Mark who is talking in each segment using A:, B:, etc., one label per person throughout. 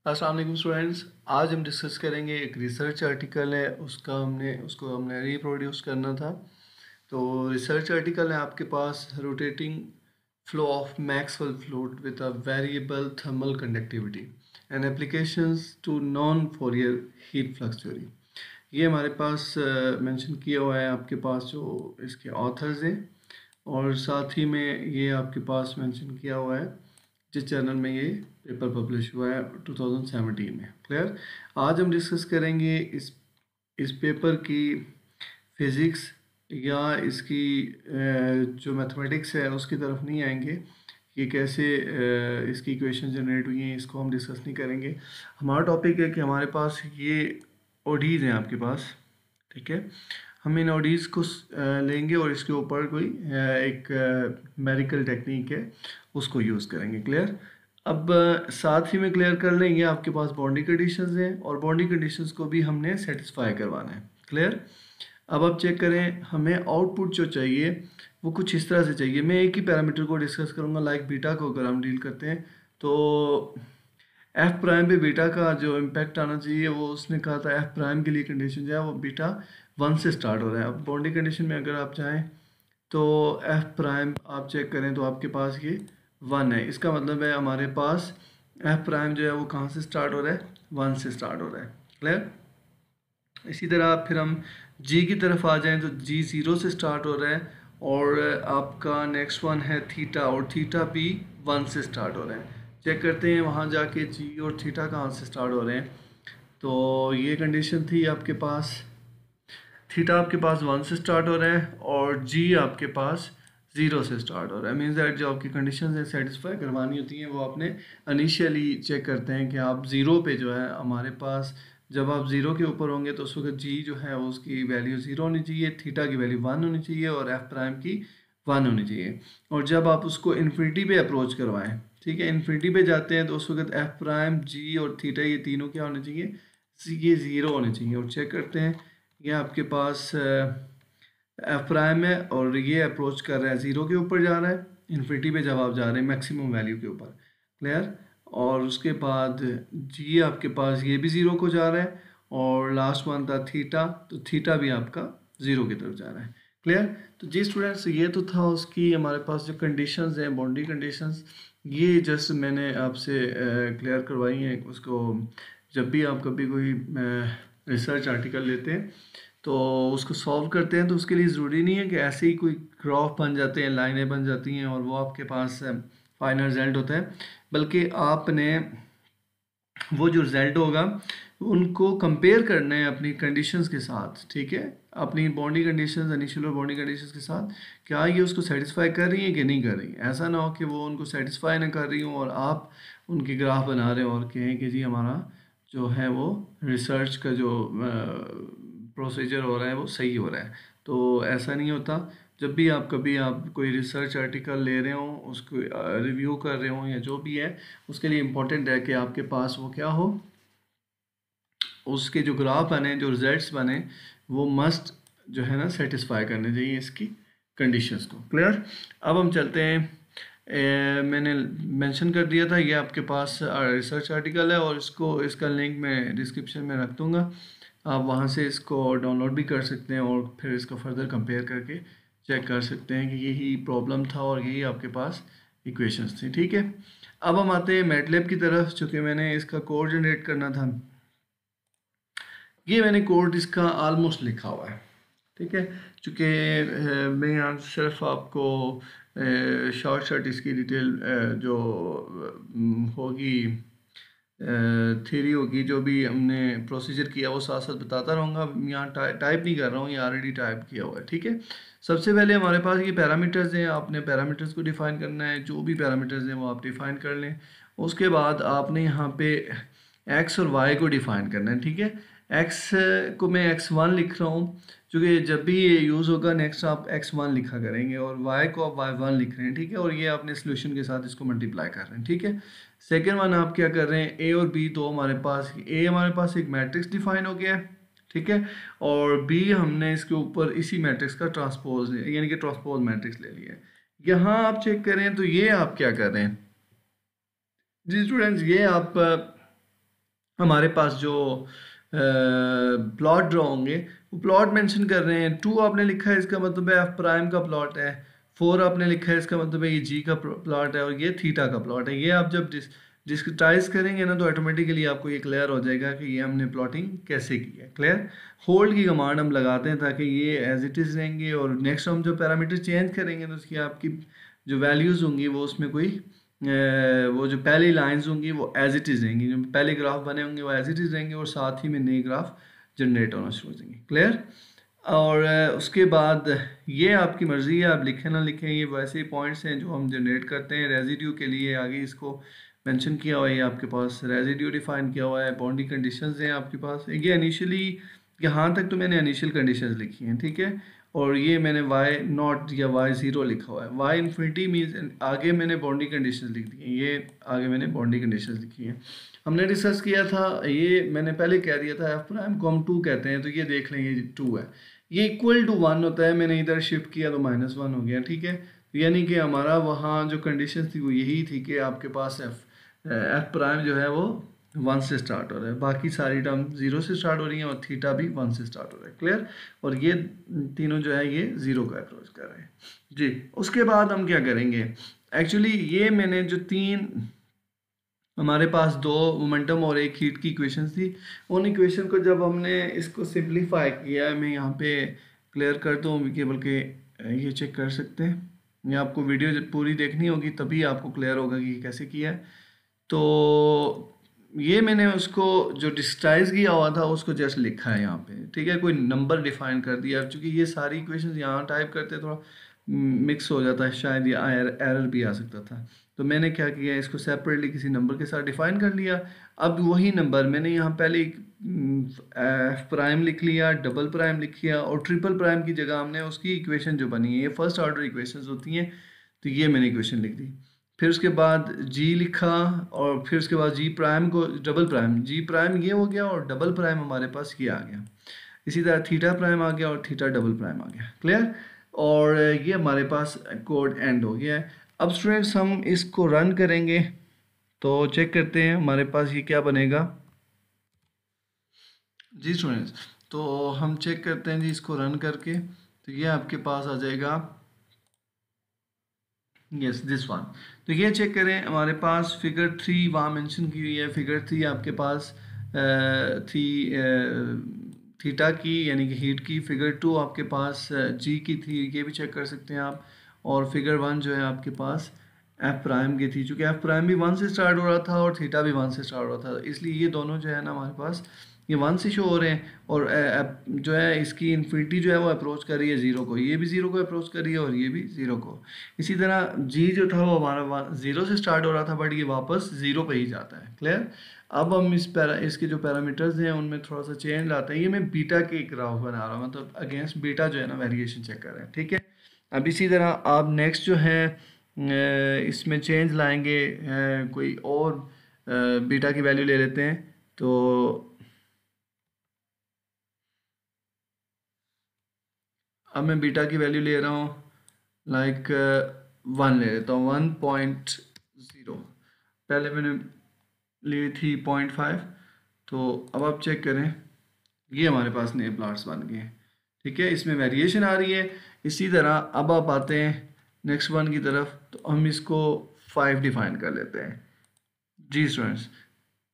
A: अस्सलाम वालेकुम स्टूडेंट्स। आज हम डिस्कस करेंगे एक रिसर्च आर्टिकल है, उसको हमने रिप्रोड्यूस करना था। तो रिसर्च आर्टिकल है आपके पास, rotating flow of Maxwell fluid with a variable thermal conductivity and applications to non Fourier heat flux theory. ये हमारे पास मेंशन किया हुआ है आपके पास जो इसके ऑथर्स हैं, और साथ ही में ये आपके पास मेंशन किया हुआ है जिस जर्नल में ये पेपर पब्लिश हुआ है 2017 में। क्लियर। आज हम डिस्कस करेंगे इस पेपर की फिज़िक्स या इसकी जो मैथमेटिक्स है उसकी तरफ नहीं आएंगे कि कैसे इसकी इक्वेशन जनरेट हुई हैं, इसको हम डिस्कस नहीं करेंगे। हमारा टॉपिक है कि हमारे पास ये ओडीज़ हैं आपके पास, ठीक है। हम इन ओडीज़ को लेंगे और इसके ऊपर कोई एक मेरिकल टेक्निक है उसको यूज़ करेंगे। क्लियर। अब साथ ही में क्लियर कर लेंगे आपके पास बाउंड्री कंडीशंस हैं, और बाउंड्री कंडीशंस को भी हमने सेटिस्फाई करवाना है। क्लियर। अब आप चेक करें, हमें आउटपुट जो चाहिए वो कुछ इस तरह से चाहिए। मैं एक ही पैरामीटर को डिस्कस करूँगा, लाइक बीटा को अगर हम डील करते हैं तो एफ प्राइम पे बीटा का जो इम्पैक्ट आना चाहिए वो उसने कहा था एफ प्राइम के लिए कंडीशन जो है वो बीटा 1 से स्टार्ट हो रहा है। अब बाउंड्री कंडीशन में अगर आप चाहें तो एफ प्राइम आप चेक करें तो आपके पास ये 1 है। इसका मतलब है हमारे पास एफ प्राइम जो है वो कहाँ से स्टार्ट हो रहा है, 1 से स्टार्ट हो रहा है। क्लियर। इसी तरह फिर हम जी की तरफ आ जाएं तो जी 0 से स्टार्ट हो रहा है, और आपका नेक्स्ट वन है थीटा, और थीटा भी 1 से स्टार्ट हो रहा है। चेक करते हैं वहाँ जाके जी और थीटा कहाँ से स्टार्ट हो रहे हैं। तो ये कंडीशन थी आपके पास, थीटा आपके पास 1 से स्टार्ट हो रहा है और जी आपके पास 0 से स्टार्ट हो रहा है। मीन्स दैट जो आपकी कंडीशन है सेटिस्फाई करवानी होती हैं वो आपने इनिशियली चेक करते हैं कि आप ज़ीरो पे जो है हमारे पास, जब आप ज़ीरो के ऊपर होंगे तो उस वक्त जी जो है उसकी वैल्यू 0 होनी चाहिए, थीटा की वैल्यू 1 होनी चाहिए और एफ प्राइम की 1 होनी चाहिए। और जब आप उसको इन्फिनिटी पे अप्रोच करवाएं, ठीक है, इन्फिनिटी पे जाते हैं तो उस वक्त एफ प्राइम, जी और थीटा ये तीनों क्या होने चाहिए, ये 0 होने चाहिए। और चेक करते हैं ये आपके पास एफ प्राइम है और ये अप्रोच कर रहा है 0 के ऊपर जा रहा है, इन्फिनिटी पे जब आप जा रहे हैं मैक्सिमम वैल्यू के ऊपर। क्लियर। और उसके बाद जी आपके पास ये भी 0 को जा रहा है, और लास्ट वन था थीटा, तो थीटा भी आपका 0 की तरफ जा रहा है। क्लियर। तो जी स्टूडेंट्स, ये तो था उसकी हमारे पास जो कंडीशंस हैं, बाउंड्री कंडीशंस, ये जस्ट मैंने आपसे क्लियर करवाई हैं। उसको जब भी आप कभी कोई रिसर्च आर्टिकल लेते हैं तो उसको सॉल्व करते हैं तो उसके लिए ज़रूरी नहीं है कि ऐसे ही कोई ग्राफ बन जाते हैं, लाइनें बन जाती हैं और वो आपके पास फाइनल रिजल्ट होता है, बल्कि आपने वो जो रिजल्ट होगा उनको कंपेयर करना है अपनी कंडीशंस के साथ। ठीक है, अपनी बाउंड्री कंडीशंस, इनिशियल और बाउंड्री कंडीशंस के साथ, क्या ये उसको सेटिस्फाई कर रही है कि नहीं कर रही। ऐसा ना हो कि वो उनको सेटिस्फाई ना कर रही हो और आप उनके ग्राफ बना रहे हो और कहें कि जी हमारा जो है वो रिसर्च का जो प्रोसीजर हो रहा है वो सही हो रहा है। तो ऐसा नहीं होता। जब भी आप कभी आप कोई रिसर्च आर्टिकल ले रहे हो, उसको रिव्यू कर रहे हो या जो भी है, उसके लिए इम्पोर्टेंट है कि आपके पास वो क्या हो, उसके जो ग्राफ बने, जो रिजल्ट्स बने, वो मस्ट जो है ना सेटिस्फाई करने चाहिए इसकी कंडीशंस को। क्लियर। अब हम चलते हैं, मैंने मेंशन कर दिया था ये आपके पास रिसर्च आर्टिकल है और इसका लिंक मैं डिस्क्रिप्शन में रख दूँगा। आप वहाँ से इसको डाउनलोड भी कर सकते हैं और फिर इसको फर्दर कंपेयर करके चेक कर सकते हैं कि यही प्रॉब्लम था और यही आपके पास इक्वेशंस थी। ठीक है। अब हम आते हैं मैटलैब की तरफ, चूँकि मैंने इसका कोड जनरेट करना था। ये मैंने कोड इसका ऑलमोस्ट लिखा हुआ है। ठीक है, चूँकि मैं यहाँ सिर्फ आपको शॉर्ट इसकी डिटेल जो होगी, थ्योरी होगी, जो भी हमने प्रोसीजर किया वो साथ साथ बताता रहूँगा। यहाँ टाइप नहीं कर रहा हूँ, ये ऑलरेडी टाइप किया हुआ है। ठीक है। सबसे पहले हमारे पास ये पैरामीटर्स हैं, आपने पैरामीटर्स को डिफ़ाइन करना है। जो भी पैरामीटर्स हैं वो आप डिफ़ाइन कर लें। उसके बाद आपने यहाँ पे एक्स और वाई को डिफ़ाइन करना है। ठीक है, एक्स को मैं x1 लिख रहा हूँ, क्योंकि जब भी ये यूज़ होगा नेक्स्ट आप x1 लिखा करेंगे, और y को आप y1 लिख रहे हैं। ठीक है, और ये आपने सोल्यूशन के साथ इसको मल्टीप्लाई कर रहे हैं। ठीक है। सेकेंड वन आप क्या कर रहे हैं, a और b तो हमारे पास, a हमारे पास एक मैट्रिक्स डिफाइन हो गया है। ठीक है, और b हमने इसके ऊपर इसी मैट्रिक्स का ट्रांसपोज यानी कि ट्रांसपोज मैट्रिक्स ले लिया है। यहाँ आप चेक करें तो ये आप क्या कर रहे हैं जी स्टूडेंट्स, ये आप हमारे पास जो प्लॉट ड्रॉ होंगे वो प्लॉट मेंशन कर रहे हैं। 2 आपने लिखा है इसका मतलब है एफ प्राइम का प्लॉट है। 4 आपने लिखा है इसका मतलब है ये जी का प्लॉट है और ये थीटा का प्लॉट है। ये आप जब डिस्क्रिटाइज करेंगे ना तो ऑटोमेटिकली आपको ये क्लियर हो जाएगा कि ये हमने प्लॉटिंग कैसे की है। क्लियर। होल्ड की कमांड हम लगाते हैं ताकि ये एज इट इज़ रहेंगे और नेक्स्ट हम जो पैरामीटर चेंज करेंगे तो उसकी आपकी जो वैल्यूज़ होंगी वो उसमें कोई वो जो पहली लाइंस होंगी वो एज इट इज़ रहेंगी, जो पहले ग्राफ बने होंगे वो एज इट इज़ रहेंगे और साथ ही में नए ग्राफ जनरेट होना शुरू हो जाएंगे। क्लियर। और उसके बाद ये आपकी मर्ज़ी है, आप लिखें ना लिखें, ये वैसे ही पॉइंट्स हैं जो हम जनरेट करते हैं रेजिड्यू के लिए। आगे इसको मेंशन किया हुआ है, ये आपके पास रेजिड्यू डिफाइन किया हुआ है, बाउंड्री कंडीशंस हैं आपके पास। ये इनिशियली यहाँ तक तो मैंने इनिशियल कंडीशंस लिखी हैं, ठीक है। और ये मैंने वाई नॉट या वाई ज़ीरो लिखा हुआ है। वाई इन्फिनिटी मीन्स आगे मैंने बाउंड्री कंडीशंस लिख दी हैं, ये आगे मैंने बाउंड्री कंडीशंस लिखी हैं। हमने डिस्कस किया था, ये मैंने पहले कह दिया था एफ प्राइम को हम 2 कहते हैं, तो ये देख लें ये 2 है, ये इक्वल टू 1 होता है। मैंने इधर शिफ्ट किया तो -1 हो गया, ठीक है। यानी कि हमारा वहाँ जो कंडीशन थी वो यही थी कि आपके पास एफ प्राइम जो है वो 1 से स्टार्ट हो रहा है, बाकी सारी टर्म 0 से स्टार्ट हो रही हैं और थीटा भी 1 से स्टार्ट हो रहा है। क्लियर। और ये तीनों जो है ये 0 को अप्रोच कर रहे हैं जी। उसके बाद हम क्या करेंगे, एक्चुअली ये मैंने जो 3 हमारे पास 2 मोमेंटम और 1 हीट की इक्वेशन थी, उन इक्वेशन को जब हमने इसको सिंप्लीफाई किया है, मैं यहाँ पे क्लियर कर दूँ केवल के ये चेक कर सकते हैं, ये आपको वीडियो जब पूरी देखनी होगी तभी आपको क्लियर होगा कि कैसे किया है। तो ये मैंने उसको जो डिस्क्राइज किया हुआ था उसको जस्ट लिखा है यहाँ पे, ठीक है, कोई नंबर डिफाइन कर दिया, क्योंकि ये सारी इक्वेशंस यहाँ टाइप करते थोड़ा मिक्स हो जाता है, शायद ये एरर भी आ सकता था। तो मैंने क्या किया, इसको सेपरेटली किसी नंबर के साथ डिफाइन कर लिया। अब वही नंबर मैंने यहाँ पहले एफ प्राइम लिख लिया, डबल प्राइम लिख लिया और ट्रिपल प्राइम की जगह हमने उसकी इक्वेशन जो बनी है, ये फर्स्ट ऑर्डर इक्वेशंस होती हैं, तो ये मैंने इक्वेशन लिख दी। फिर उसके बाद जी लिखा और फिर उसके बाद जी प्राइम को डबल प्राइम, जी प्राइम ये हो गया और डबल प्राइम हमारे पास ये आ गया। इसी तरह थीटा प्राइम आ गया और थीटा डबल प्राइम आ गया। क्लियर। और ये हमारे पास कोड एंड हो गया है। अब स्टूडेंट्स हम इसको रन करेंगे तो चेक करते हैं हमारे पास ये क्या बनेगा जी स्टूडेंट्स। तो हम चेक करते हैं जी इसको रन करके, तो ये आपके पास आ जाएगा यस दिस वन। तो ये चेक करें, हमारे पास फिगर 3 वहाँ मेंशन की हुई है। फिगर 3 आपके पास थी थीटा की यानी कि हीट की। फिगर 2 आपके पास जी की थी, ये भी चेक कर सकते हैं आप। और फिगर 1 जो है आपके पास एफ प्राइम की थी, चूँकि एफ प्राइम भी 1 से स्टार्ट हो रहा था और थीटा भी 1 से स्टार्ट हो रहा था, इसलिए ये दोनों जो है ना हमारे पास ये 1 से शो हो रहे हैं। और जो है इसकी इन्फिनिटी जो है वो अप्रोच कर रही है 0 को, ये भी 0 को अप्रोच कर रही है और ये भी 0 को। इसी तरह जी जो था वो हमारा 0 से स्टार्ट हो रहा था बट ये वापस 0 पे ही जाता है। क्लियर। अब हम इसके जो पैरामीटर्स हैं उनमें थोड़ा सा चेंज लाते हैं। ये मैं बीटा के ग्राफ बना रहा हूँ, मतलब अगेंस्ट बीटा जो है ना वेरिएशन चेक कर रहे हैं, ठीक है। अब इसी तरह आप नेक्स्ट जो है इसमें चेंज लाएंगे, कोई और बीटा की वैल्यू ले लेते हैं। तो अब मैं बीटा की वैल्यू ले रहा हूँ लाइक 1 ले लेता हूँ, 1.0। पहले मैंने ली थी 0.5। तो अब आप चेक करें, ये हमारे पास नए प्लॉट्स बन गए हैं, ठीक है, इसमें वेरिएशन आ रही है। इसी तरह अब आप आते हैं नेक्स्ट वन की तरफ, तो हम इसको 5 डिफाइन कर लेते हैं जी स्टूडेंट्स।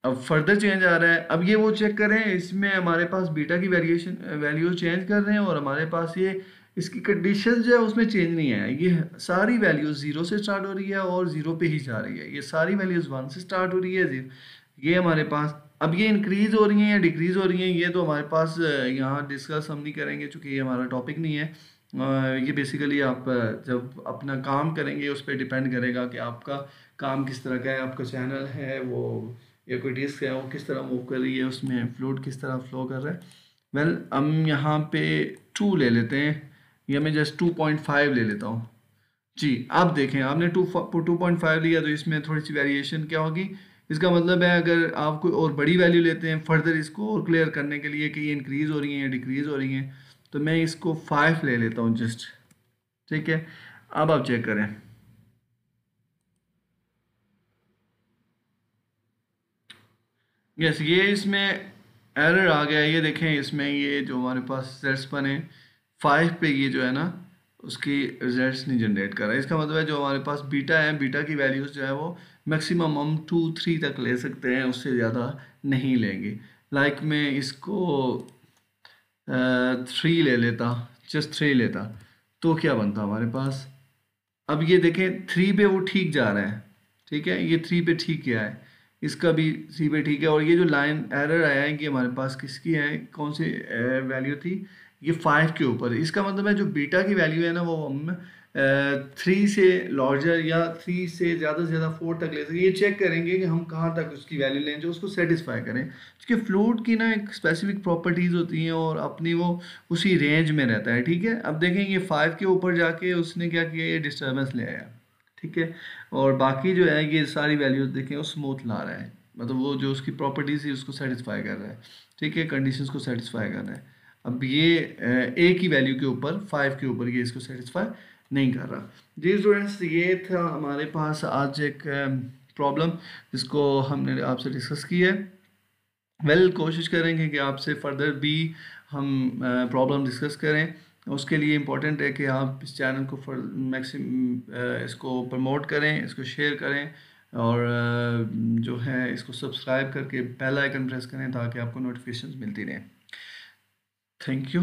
A: अब फर्दर चेंज आ रहा है, अब ये वो चेक करें, इसमें हमारे पास बीटा की वेरिएशन वैल्यू चेंज कर रहे हैं और हमारे पास ये इसकी कंडीशन जो है उसमें चेंज नहीं है। ये सारी वैल्यूज़ 0 से स्टार्ट हो रही है और 0 पे ही जा रही है। ये सारी वैल्यूज़ 1 से स्टार्ट हो रही है, ये हमारे पास अब ये इंक्रीज़ हो रही हैं या डिक्रीज़ हो रही हैं, ये तो हमारे पास यहाँ डिस्कस हम नहीं करेंगे क्योंकि ये हमारा टॉपिक नहीं है। ये बेसिकली आप जब अपना काम करेंगे उस पर डिपेंड करेगा कि आपका काम किस तरह का है, आपका चैनल है वो या कोई डिस्क है वो किस तरह मूव कर रही है, उसमें फ्लूइड किस तरह फ्लो कर रहा है। वेल हम यहाँ पे 2 ले लेते हैं या मैं जस्ट 2.5 ले लेता हूँ जी। आप देखें आपने 2.5 लिया तो इसमें थोड़ी सी वेरिएशन क्या होगी, इसका मतलब है अगर आप कोई और बड़ी वैल्यू लेते हैं फर्दर इसको और क्लियर करने के लिए कि ये इंक्रीज़ हो रही हैं या डिक्रीज़ हो रही हैं, तो मैं इसको 5 ले लेता हूँ जस्ट, ठीक है। अब आप चेक करें, यस, ये इसमें एरर आ गया है। ये देखें, इसमें ये जो हमारे पास रिजल्ट्स बने 5 पे, ये जो है ना उसकी रिजल्ट्स नहीं जनरेट कर रहा है। इसका मतलब है जो हमारे पास बीटा है, बीटा की वैल्यूज़ जो है वो मैक्सिमम हम 2-3 तक ले सकते हैं, उससे ज़्यादा नहीं लेंगे। लाइक मैं इसको 3 ले लेता, जस्ट 3 लेता, तो क्या बनता हमारे पास। अब ये देखें 3 पे वो ठीक जा रहा है, ठीक है, ये 3 पे ठीक गया है, इसका भी 3 पे ठीक है। और ये जो लाइन एरर आया है कि हमारे पास किसकी है, कौन सी वैल्यू थी, ये 5 के ऊपर। इसका मतलब है जो बीटा की वैल्यू है ना वो हम 3 से लार्जर या 3 से ज़्यादा 4 तक ले सकें। ये चेक करेंगे कि हम कहाँ तक उसकी वैल्यू लें जो उसको सेटिस्फाई करें। क्योंकि फ्लूट की ना एक स्पेसिफिक प्रॉपर्टीज़ होती हैं और अपनी वो उसी रेंज में रहता है, ठीक है। अब देखें ये 5 के ऊपर जाके उसने क्या किया, ये डिस्टर्बेंस ले आया, ठीक है। और बाकी जो है ये सारी वैल्यूज देखें वो स्मूथ ला रहा है, मतलब वो जो उसकी प्रॉपर्टीज है उसको सेटिस्फाई कर रहा है, ठीक है, कंडीशंस को सेटिस्फाई कर रहा है। अब ये ए की वैल्यू के ऊपर 5 के ऊपर ये इसको सेटिस्फाई नहीं कर रहा। जी स्टूडेंट्स, ये था हमारे पास आज एक प्रॉब्लम जिसको हमने आपसे डिस्कस की है। कोशिश करेंगे कि आपसे फर्दर भी हम प्रॉब्लम डिस्कस करें। उसके लिए इम्पोर्टेंट है कि आप इस चैनल को मैक्सिमम इसको प्रमोट करें, इसको शेयर करें और जो है इसको सब्सक्राइब करके बेल आइकन प्रेस करें ताकि आपको नोटिफिकेशंस मिलती रहें। Thank you.